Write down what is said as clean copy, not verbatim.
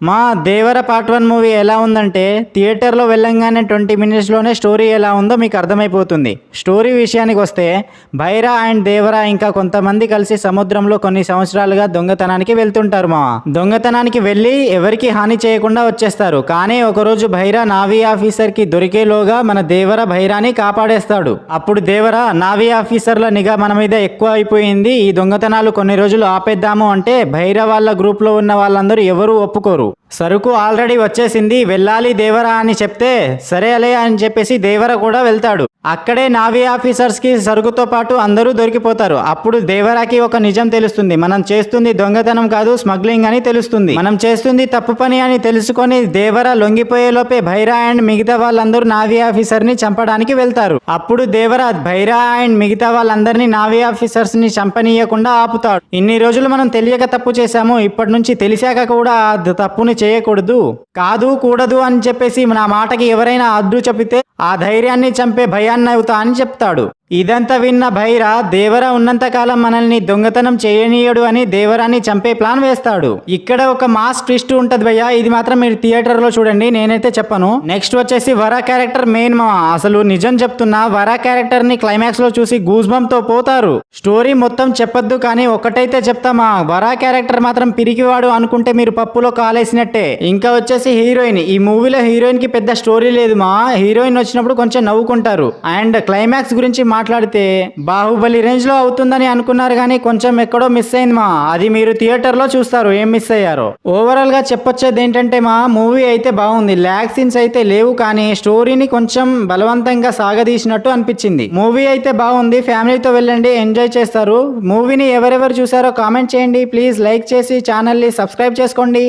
మా దేవర part 1 movie ఎలా ఉందంటే థియేటర్లో వెళ్ళంగానే 20 మినిట్స్లోనే స్టోరీ ఎలా ఉందో మీకు అర్థమైపోతుంది. స్టోరీ విషయానికి వస్తే భైరా అండ్ దేవర ఇంకా కొంతమంది కలిసి సముద్రంలో కొన్ని సంవత్సరాలుగా దొంగతనానికి వెళ్తుంటారు. మా దొంగతనానికి వెళ్ళి ఎవరికి హాని చేయకుండా వచ్చేస్తారు. కానీ ఒకరోజు భైరా నావీ ఆఫీసర్కి దొరికేలోగా మన దేవర భైరాని కాపాడేస్తాడు. అప్పుడు దేవర నావీ ఆఫీసర్ల నిఘా మన మీద ఎక్కువ అయిపోయింది, ఈ దొంగతనాలు కొన్ని రోజులు ఆపేద్దాము అంటే భైరా వాళ్ళ గ్రూప్లో ఉన్న వాళ్ళందరూ ఎవరూ ఒప్పుకోరు. సరుకు ఆల్రెడీ వచ్చేసింది, వెళ్ళాలి దేవర అని చెప్తే సరే అలే అని చెప్పేసి దేవర కూడా వెళ్తాడు. అక్కడే నావీ ఆఫీసర్స్కి సరుకుతో పాటు అందరూ దొరికిపోతారు. అప్పుడు దేవరాకి ఒక నిజం తెలుస్తుంది, మనం చేస్తుంది దొంగతనం కాదు స్మగ్లింగ్ అని తెలుస్తుంది. మనం చేస్తుంది తప్పు పని అని తెలుసుకొని దేవర లొంగిపోయేలోపే భైరా అండ్ మిగతా వాళ్ళందరూ నావీ ఆఫీసర్ని చంపడానికి వెళ్తారు. అప్పుడు దేవర భైరా అండ్ మిగతా వాళ్ళందరినీ నావీ ఆఫీసర్స్ ని చంపనీయకుండా ఆపుతాడు. ఇన్ని రోజులు మనం తెలియక తప్పు చేశాము, ఇప్పటి నుంచి తెలిసాక కూడా ఆ తప్పుని చేయకూడదు, కాదు కూడదు అని చెప్పేసి నా మాటకి ఎవరైనా అడ్డు చెబితే ఆ ధైర్యాన్ని చంపే భయాన్ని అవుతా అని చెప్తాడు. ఇదంతా విన్న భైరా దేవర ఉన్నంతకాలం మనల్ని దొంగతనం చేయనీయడు అని దేవరాన్ని చంపే ప్లాన్ వేస్తాడు. ఇక్కడ ఒక మాస్ ట్విస్ట్ ఉంటది భయ్యా, ఇది మాత్రం మీరు థియేటర్ లో చూడండి, నేనైతే చెప్పను. నెక్స్ట్ వచ్చేసి వరా క్యారెక్టర్ మెయిన్ మా అసలు నిజం చెప్తున్నా, వరా క్యారెక్టర్ ని క్లైమాక్స్ లో చూసి గూస్ బంప్ తో పోతారు. స్టోరీ మొత్తం చెప్పొద్దు కానీ ఒకటైతే చెప్తామా, వరా క్యారెక్టర్ మాత్రం పిరికివాడు అనుకుంటే మీరు పప్పులో కాలేసినట్టే. ఇంకా వచ్చేసి హీరోయిన్, ఈ మూవీలో హీరోయిన్ కి పెద్ద స్టోరీ లేదు మా, హీరోయిన్ వచ్చినప్పుడు కొంచెం నవ్వుకుంటారు. అండ్ క్లైమాక్స్ గురించి మాట్లాడితే బాహుబలి రేంజ్ లో అవుతుందని అనుకున్నారు కానీ కొంచెం ఎక్కడో మిస్ అయింది మా, అది మీరు థియేటర్ లో చూస్తారు ఏం మిస్ అయ్యారో. ఓవరాల్ గా చెప్పొచ్చేది ఏంటంటే మా మూవీ అయితే బాగుంది, ల్యాగ్ సీన్స్ అయితే లేవు కానీ స్టోరీని కొంచెం బలవంతంగా సాగదీసినట్టు అనిపించింది. మూవీ అయితే బాగుంది, ఫ్యామిలీతో వెళ్ళండి, ఎంజాయ్ చేస్తారు. మూవీని ఎవరెవరు చూసారో కామెంట్ చేయండి, ప్లీజ్ లైక్ చేసి ఛానల్ ని సబ్స్క్రైబ్ చేసుకోండి.